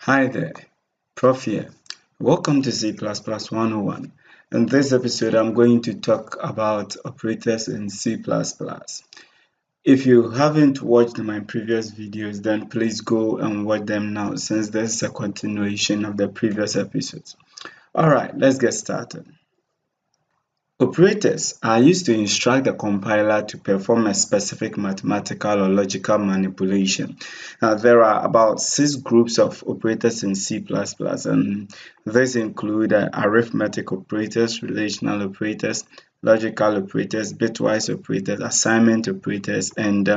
Hi there, Prof here. Welcome to C++ 101. In this episode, I'm going to talk about operators in C++. If you haven't watched my previous videos, then please go and watch them now since this is a continuation of the previous episodes. Alright, let's get started. Operators are used to instruct the compiler to perform a specific mathematical or logical manipulation. Now, there are about 6 groups of operators in C++, and these include arithmetic operators, relational operators, logical operators, bitwise operators, assignment operators, and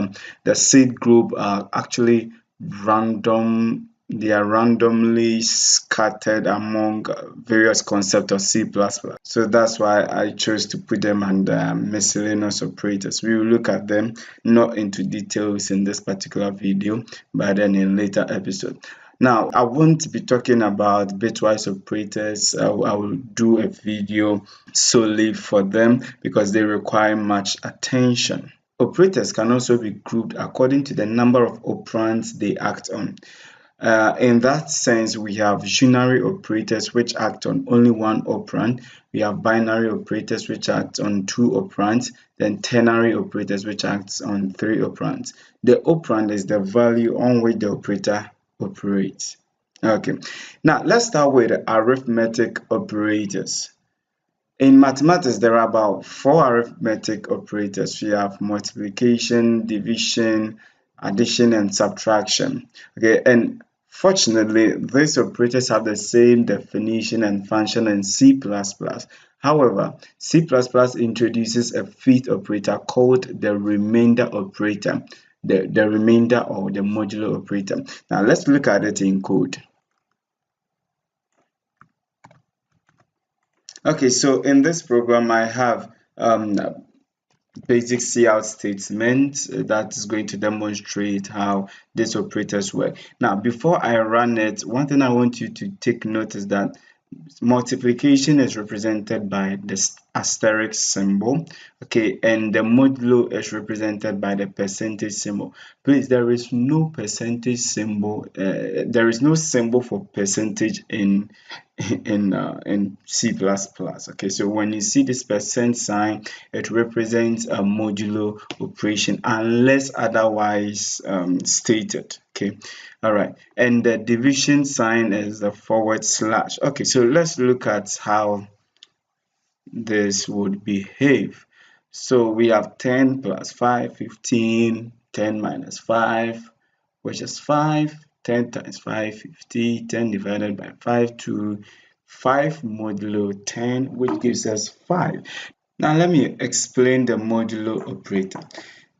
the seed group are actually random. They are randomly scattered among various concepts of C++. So that's why I chose to put them under miscellaneous operators. We will look at them not into details in this particular video, but then in later episode. Now, I won't be talking about bitwise operators. I will do a video solely for them because they require much attention. Operators can also be grouped according to the number of operands they act on. In that sense, we have unary operators which act on only one operand. We have binary operators which act on 2 operands, then ternary operators which acts on 3 operands. The operand is the value on which the operator operates. Okay, now let's start with arithmetic operators. In mathematics, there are about 4 arithmetic operators. We have multiplication, division, addition, and subtraction. Okay, and fortunately, these operators have the same definition and function in C++. However, C++ introduces a 5th operator called the remainder operator, the remainder or the modulo operator. Now, let's look at it in code. Okay, so in this program, I have basic cout statement that is going to demonstrate how these operators work. Now, before I run it, one thing I want you to take note is that multiplication is represented by the asterisk symbol, okay, and the modulo is represented by the percentage symbol. Please, there is no percentage symbol. There is no symbol for percentage in C++. Okay, so when you see this percent sign, it represents a modulo operation unless otherwise stated. Okay, all right, and the division sign is the /. Okay, so let's look at how this would behave. So we have 10 plus 5, 15, 10 minus 5, which is 5. 10 times 5, 50, 10 divided by 5, 2, 5 modulo 10, which gives us 5. Now let me explain the modulo operator.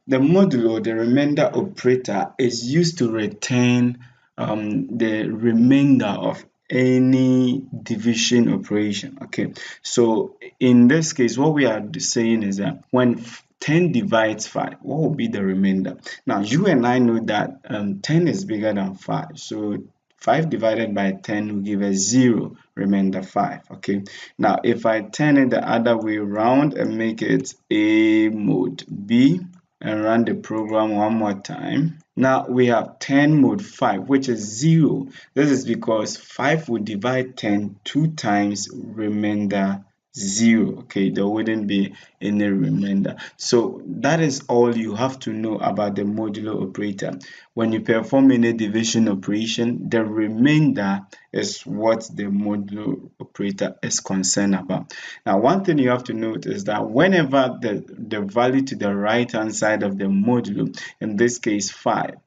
The modulo, the remainder operator, is used to return the remainder of any division operation. Okay, so in this case, what we are saying is that when 10 divides 5, what will be the remainder? Now, you and I know that 10 is bigger than 5, so 5 divided by 10 will give us 0, remainder 5. Okay, now if I turn it the other way around and make it A mode B and run the program one more time, now we have 10 mode 5, which is 0. This is because 5 will divide 10 2 times, remainder 0. Okay, there wouldn't be any remainder. So that is all you have to know about the modulo operator. When you perform any division operation, the remainder is what the modulo operator is concerned about. Now, one thing you have to note is that whenever the value to the right hand side of the modulo, in this case 5,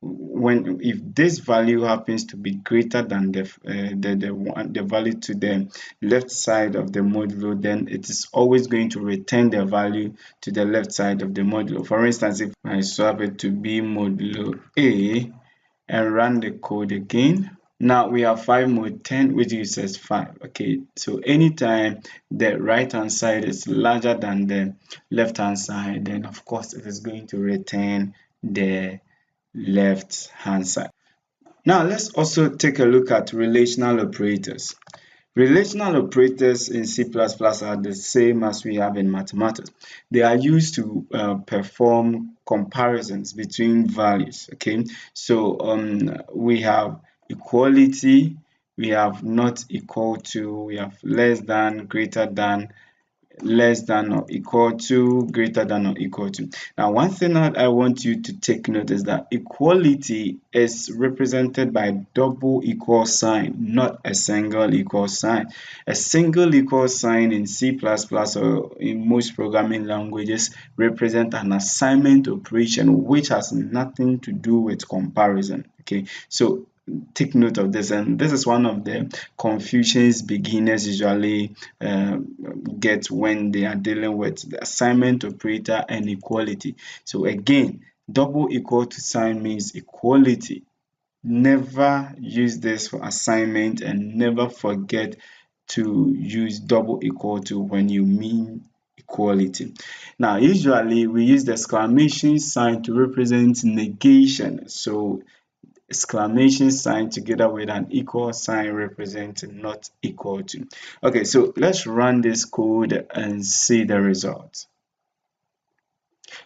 if this value happens to be greater than the value to the left side of the modulo, then it is always going to return the value to the left side of the modulo. For instance, if I swap it to B modulo A and run the code again, now we have 5 mode 10, which gives us 5. Okay, so anytime the right hand side is larger than the left hand side, then of course it is going to return the left hand side. Now let's also take a look at relational operators. Relational operators in C++ are the same as we have in mathematics. They are used to perform comparisons between values. Okay, so we have equality, we have not equal to, we have less than, greater than, less than or equal to, greater than or equal to. Now, one thing that I want you to take note is that equality is represented by double equal sign, not a single equal sign. A single equal sign in C++ or in most programming languages represent an assignment operation which has nothing to do with comparison. Okay, so take note of this, and this is one of the confusions beginners usually get when they are dealing with the assignment operator and equality. So again, double equal to sign means equality. Never use this for assignment, and never forget to use double equal to when you mean equality. Now, usually we use the exclamation sign to represent negation. So exclamation sign together with an equal sign representing not equal to. Okay, so let's run this code and see the result.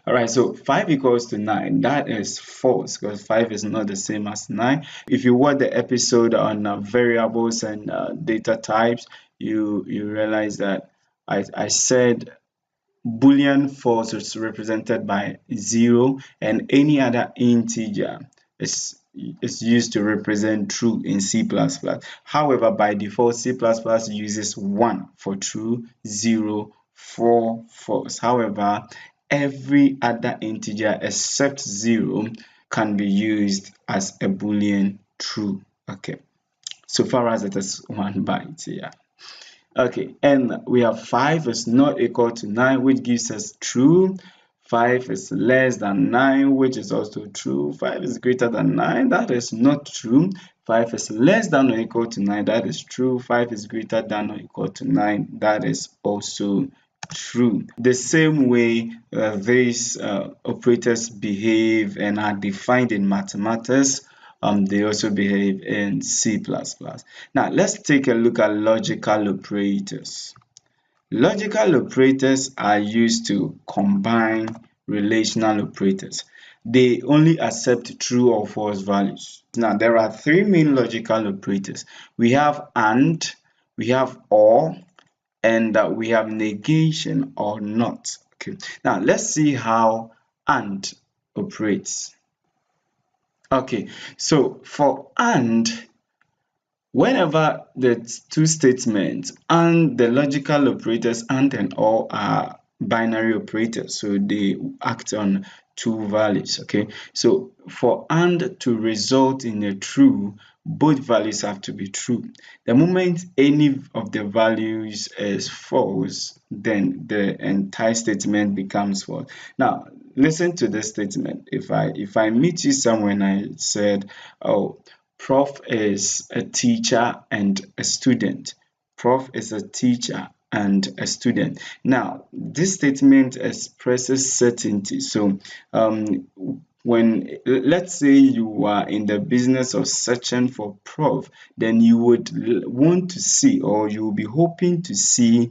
All right, so 5 equals to 9. That is false because 5 is not the same as 9. If you watch the episode on variables and data types, you realize that I said Boolean false is represented by 0, and any other integer is used to represent true in C++. However, by default, C++ uses 1 for true, 0 for false. However, every other integer except 0 can be used as a Boolean true. Okay, so far as it is 1 byte, yeah. Okay, and we have 5 is not equal to 9, which gives us true. 5 is less than 9, which is also true. 5 is greater than 9, that is not true. 5 is less than or equal to 9, that is true. 5 is greater than or equal to 9, that is also true. The same way these operators behave and are defined in mathematics, they also behave in C++. Now, let's take a look at logical operators. Logical operators are used to combine relational operators. They only accept true or false values. Now, there are 3 main logical operators. We have AND, we have OR, and we have negation or not. Okay. Now, let's see how AND operates. Okay, so for AND, whenever the two statements and the logical operators AND and OR are binary operators, so they act on 2 values. Okay, so for AND to result in a true, both values have to be true. The moment any of the values is false, then the entire statement becomes false. Now, listen to this statement. If I meet you somewhere and I said, oh, Prof is a teacher and a student. Prof is a teacher and a student. Now, this statement expresses certainty. So, when let's say you are in the business of searching for prof, then you would want to see, or you will be hoping to see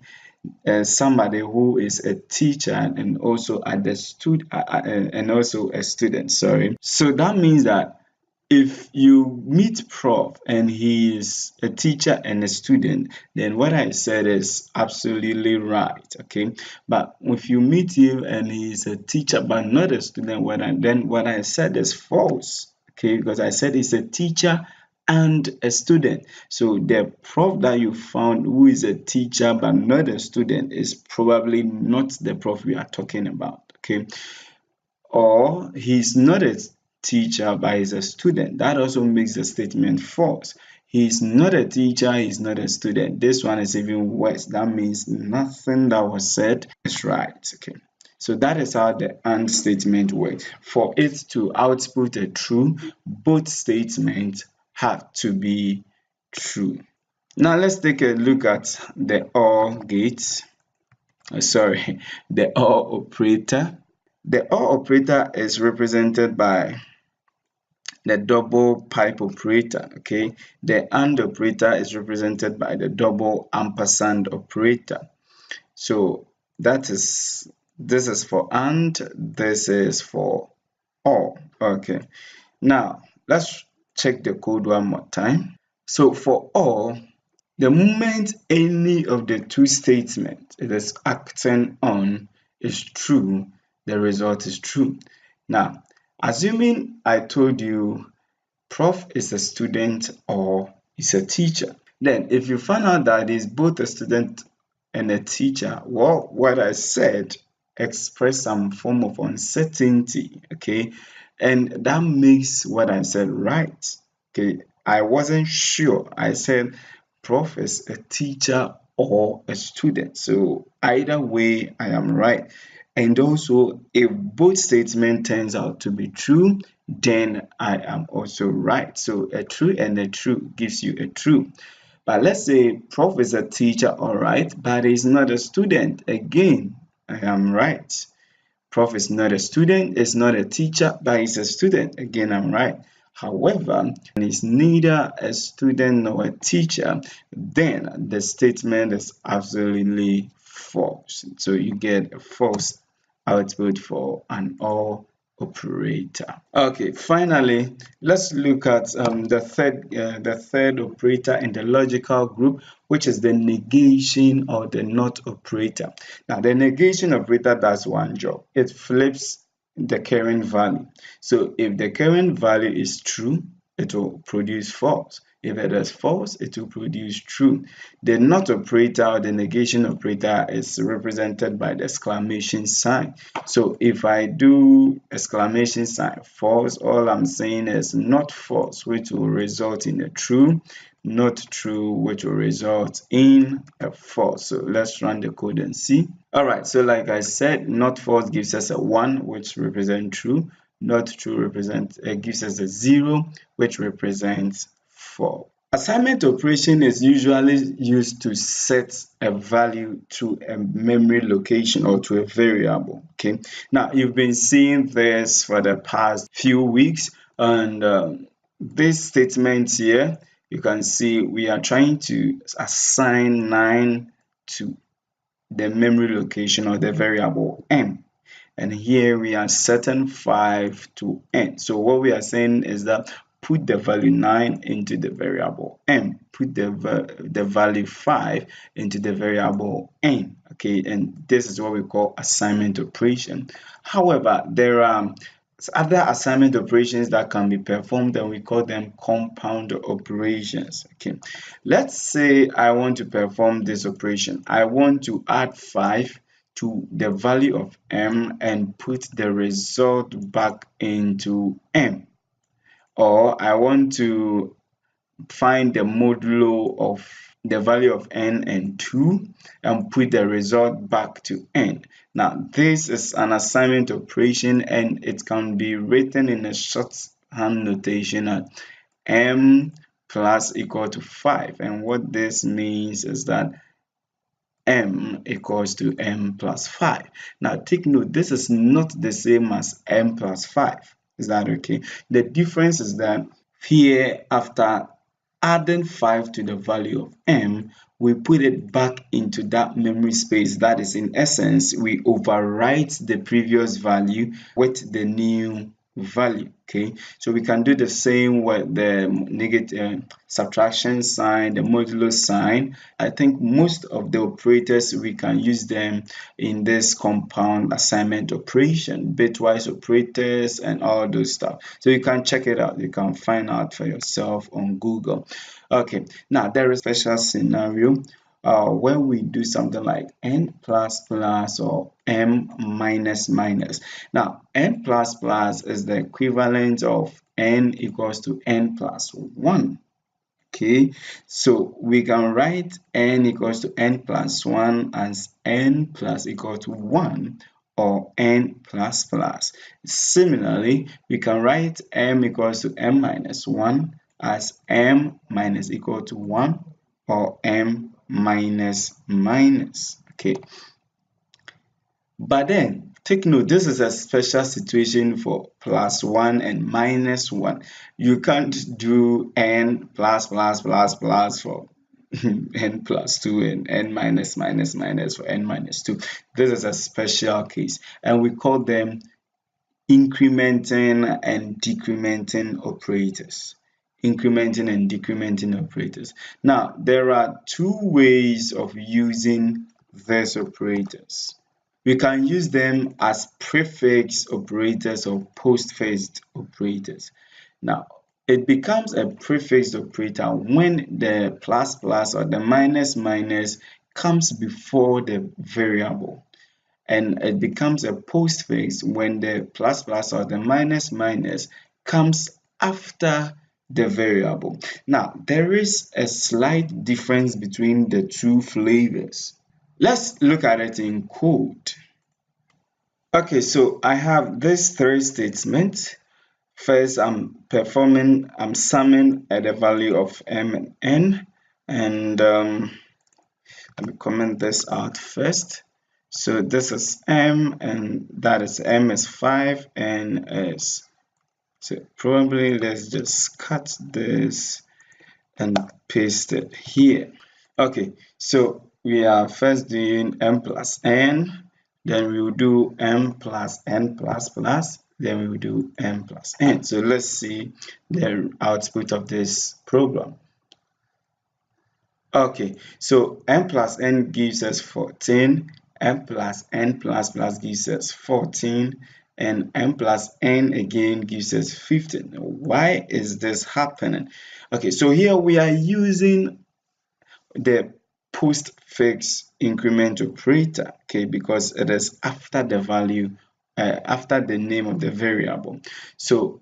somebody who is a teacher and also and also a student. Sorry. So that means that if you meet prof and he is a teacher and a student, then what I said is absolutely right. Okay, but if you meet him and he is a teacher but not a student, then what I said is false. Okay, because I said he's a teacher and a student. So the prof that you found who is a teacher but not a student is probably not the prof we are talking about. Okay, or he's not a teacher but he's a student. That also makes the statement false. He's not a teacher, he's not a student. This one is even worse. That means nothing that was said is right. Okay, so that is how the AND statement works. For it to output a true, both statements have to be true. Now let's take a look at the OR gate. The OR operator. The OR operator is represented by the double pipe operator. Okay, the AND operator is represented by the double ampersand operator. So this is for AND, this is for OR. Okay, now let's check the code one more time. So for all, the moment any of the two statements it is acting on is true, the result is true. Now, assuming I told you Prof is a student or is a teacher, then if you find out that is both a student and a teacher, well, what I said express some form of uncertainty, okay? And that makes what I said right, okay? I wasn't sure. I said Prof is a teacher or a student. So either way, I am right. And also, if both statement turns out to be true, then I am also right. So a true and a true gives you a true. But let's say Prof is a teacher, all right, but he's not a student. Again, I am right. Prof is not a student, is not a teacher, but he's a student. Again, I'm right. However, he's neither a student nor a teacher, then the statement is absolutely false. So you get a false output for an OR operator. Okay, finally, let's look at the third operator in the logical group, which is the negation or the not operator. Now, the negation operator does one job. It flips the current value. So if the current value is true, it will produce false. If it is false, it will produce true. The not operator or the negation operator is represented by the exclamation sign. So if I do exclamation sign false, all I'm saying is not false, which will result in a true, not true, which will result in a false. So let's run the code and see. All right, so like I said, not false gives us a 1, which represents true. Not true gives us a 0, which represents false. Assignment operation is usually used to set a value to a memory location or to a variable. Okay, now you've been seeing this for the past few weeks, and this statement here, you can see we are trying to assign 9 to the memory location or the variable m. And here we are setting 5 to n. So what we are saying is that put the value 9 into the variable m, put the value 5 into the variable n. Okay, and this is what we call assignment operation. However, there are other assignment operations that can be performed, and we call them compound operations. Okay, let's say I want to perform this operation. I want to add 5 to the value of m and put the result back into m, or I want to find the modulo of the value of n and 2 and put the result back to n. Now this is an assignment operation, and it can be written in a shorthand notation as m plus equal to 5, and what this means is that m equals to m plus 5. Now take note, this is not the same as m plus 5. Is that okay? The difference is that here, after adding 5 to the value of m, we put it back into that memory space. That is, in essence, we overwrite the previous value with the new value. Okay, so we can do the same with the negative subtraction sign, the modulo sign. I think most of the operators, we can use them in this compound assignment operation, bitwise operators and all those stuff. So you can check it out, you can find out for yourself on Google. Okay, now there is a special scenario when we do something like n plus plus or m minus minus. Now n plus plus is the equivalent of n equals to n plus 1. Okay, so we can write n equals to n plus 1 as n plus equal to 1 or n plus plus. Similarly, we can write m equals to m minus 1 as m minus equal to 1 or m minus minus. Okay, but then take note, this is a special situation for plus 1 and minus 1. You can't do n plus plus plus plus for n plus 2 and n minus minus minus for n minus 2. This is a special case, and we call them incrementing and decrementing operators. incrementing and decrementing operators. Now, there are two ways of using these operators. We can use them as prefix operators or postfix operators. Now, it becomes a prefix operator when the plus plus or the minus minus comes before the variable, and it becomes a postfix when the plus plus or the minus minus comes after the variable. Now, there is a slight difference between the two flavors. Let's look at it in code. Okay, so I have these three statements. First, I'm summing at the value of m and n, and let me comment this out first. So this is m, and that is m is 5, n is, so probably let's just cut this and paste it here. Okay, so we are first doing m plus n, then we will do m plus n plus plus, then we will do m plus n. So let's see the output of this program. Okay, so m plus n gives us 14, m plus n plus plus gives us 14, and m plus n again gives us 15. Why is this happening? Okay, so here we are using the postfix increment operator, okay, because it is after the value, after the name of the variable. So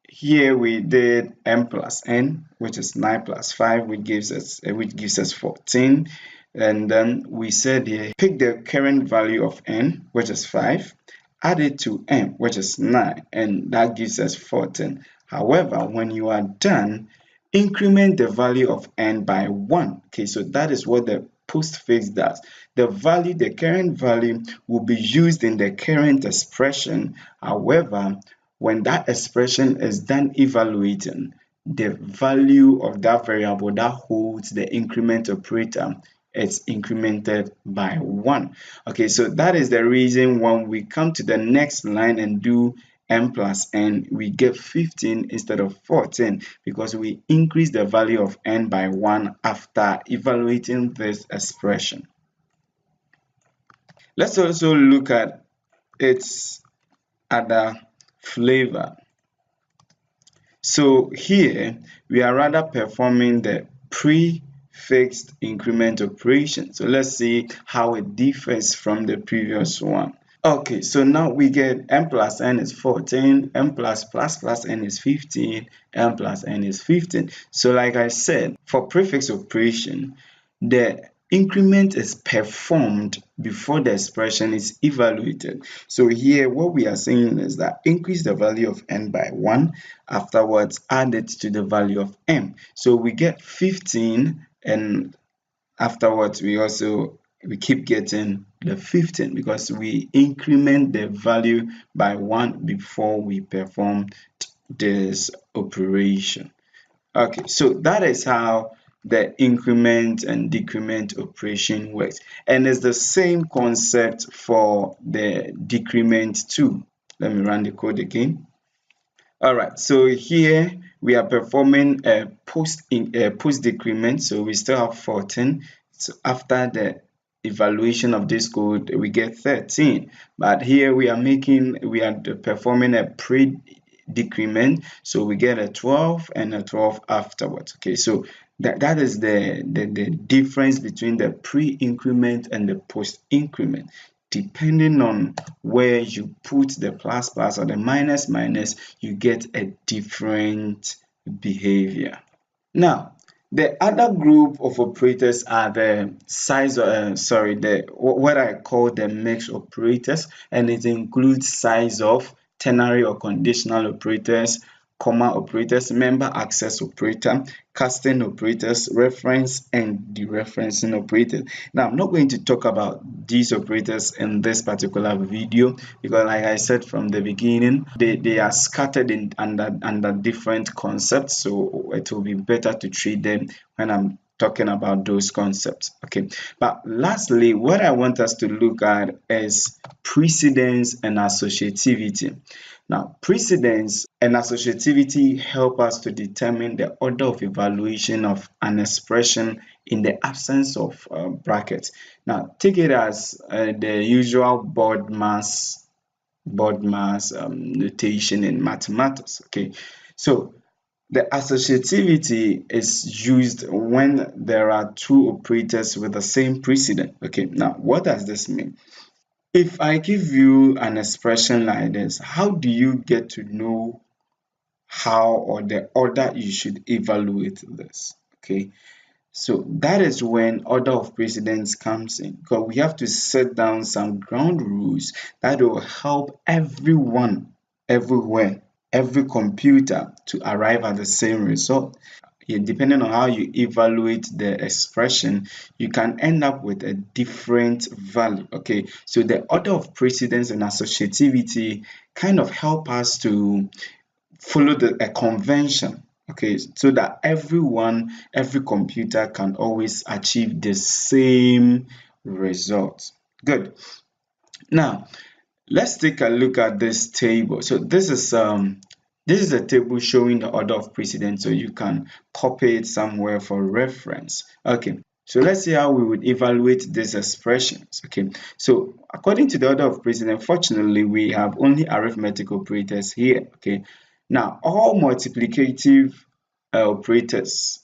here we did m plus n, which is 9 plus 5, which gives us 14. And then we said here, pick the current value of n, which is 5, add it to m, which is 9, and that gives us 14. However, when you are done, increment the value of n by 1. Okay, so that is what the postfix does. The current value will be used in the current expression. However, when that expression is done evaluating, the value of that variable that holds the increment operator is incremented by 1. Okay, so that is the reason when we come to the next line and do m plus n, we get 15 instead of 14, because we increase the value of n by 1 after evaluating this expression. Let's also look at its other flavor. So here we are rather performing the prefixed increment operation. So let's see how it differs from the previous one. Okay, so now we get m plus n is 14, m plus plus n is 15, m plus n is 15. So like I said, for prefix operation, the increment is performed before the expression is evaluated. So here what we are saying is that increase the value of n by 1, afterwards add it to the value of m. So we get 15, and afterwards we keep getting the 15 because we increment the value by 1 before we perform this operation. Okay, so that is how the increment and decrement operation works, and it's the same concept for the decrement too. Let me run the code again. All right, so here we are performing a post decrement, so we still have 14. So after the evaluation of this code, we get 13. But here we are performing a pre decrement, so we get a 12 and a 12 afterwards. Okay, so that is the difference between the pre-increment and the post-increment. Depending on where you put the plus plus or the minus minus, you get a different behavior. Now, the other group of operators are the what I call the mixed operators, and it includes size of, ternary or conditional operators, comma operators, member access operator, casting operators, reference and dereferencing operators. Now, I'm not going to talk about these operators in this particular video because, like I said from the beginning, they are scattered under different concepts, so it will be better to treat them when I'm talking about those concepts. Okay, but lastly, what I want us to look at is precedence and associativity. Now, precedence and associativity help us to determine the order of evaluation of an expression in the absence of brackets. Now, take it as the usual board mass notation in mathematics. Okay, so the associativity is used when there are two operators with the same precedent. Okay, now what does this mean? If I give you an expression like this, how do you get to know how or the order you should evaluate this? Okay, so that is when order of precedence comes in, because we have to set down some ground rules that will help everyone, everywhere, every computer to arrive at the same result. Depending on how you evaluate the expression, you can end up with a different value. Okay, so the order of precedence and associativity kind of help us to follow a convention, okay, so that every computer can always achieve the same result. Good. Now let's take a look at this table. So this is a table showing the order of precedence, so you can copy it somewhere for reference. Okay, so let's see how we would evaluate these expressions. Okay, so according to the order of precedence, fortunately we have only arithmetic operators here. Okay, now all multiplicative operators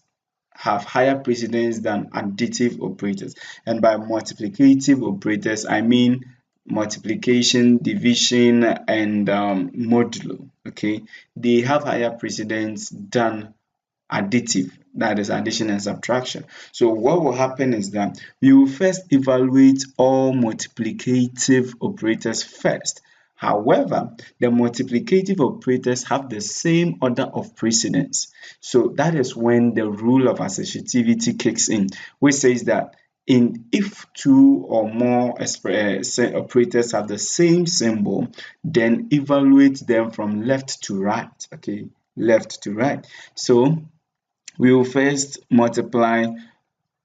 have higher precedence than additive operators. And by multiplicative operators, I mean multiplication, division, and modulo. Okay, they have higher precedence than additive, that is addition and subtraction. So what will happen is that we will first evaluate all multiplicative operators first. However, the multiplicative operators have the same order of precedence. So that is when the rule of associativity kicks in, which says that if two or more operators have the same symbol, then evaluate them from left to right. Okay, left to right. So we will first multiply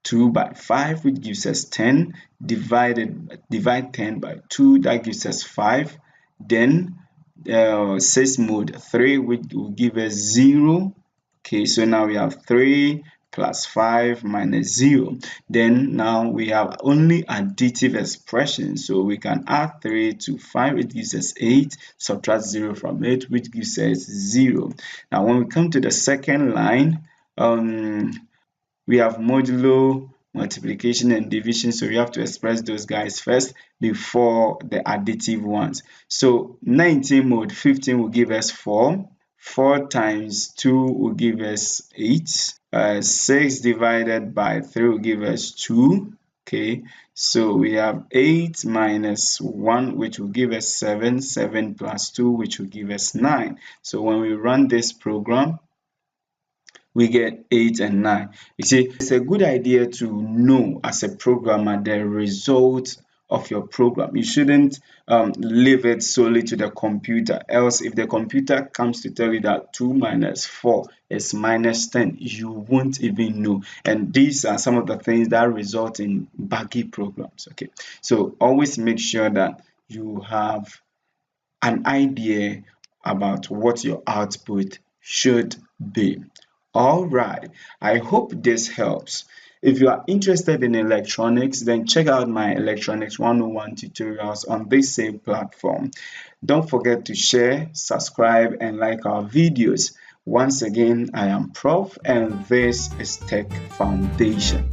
2 by 5, which gives us 10. Divide 10 by 2, that gives us 5. Then 6 mode 3, which will give us 0. Okay, so now we have 3 plus 5 minus 0. Then now we have only additive expressions, so we can add 3 to 5, it gives us 8, subtract 0 from it, which gives us 0. Now when we come to the second line, we have modulo, multiplication, and division, so we have to express those guys first before the additive ones. So 19 mode 15 will give us 4. 4 times 2 will give us 8. 6 divided by 3 will give us 2. Okay, so we have 8 minus 1, which will give us 7. 7 plus 2, which will give us 9. So when we run this program, we get 8 and 9. You see, it's a good idea to know as a programmer the result of your program. You shouldn't leave it solely to the computer, else if the computer comes to tell you that 2 minus 4 is minus 10, you won't even know. And these are some of the things that result in buggy programs. Okay, so always make sure that you have an idea about what your output should be. All right, I hope this helps. If you are interested in electronics, then check out my Electronics 101 tutorials on this same platform. Don't forget to share, subscribe, and like our videos. Once again, I am Prof, and this is Tech Foundation.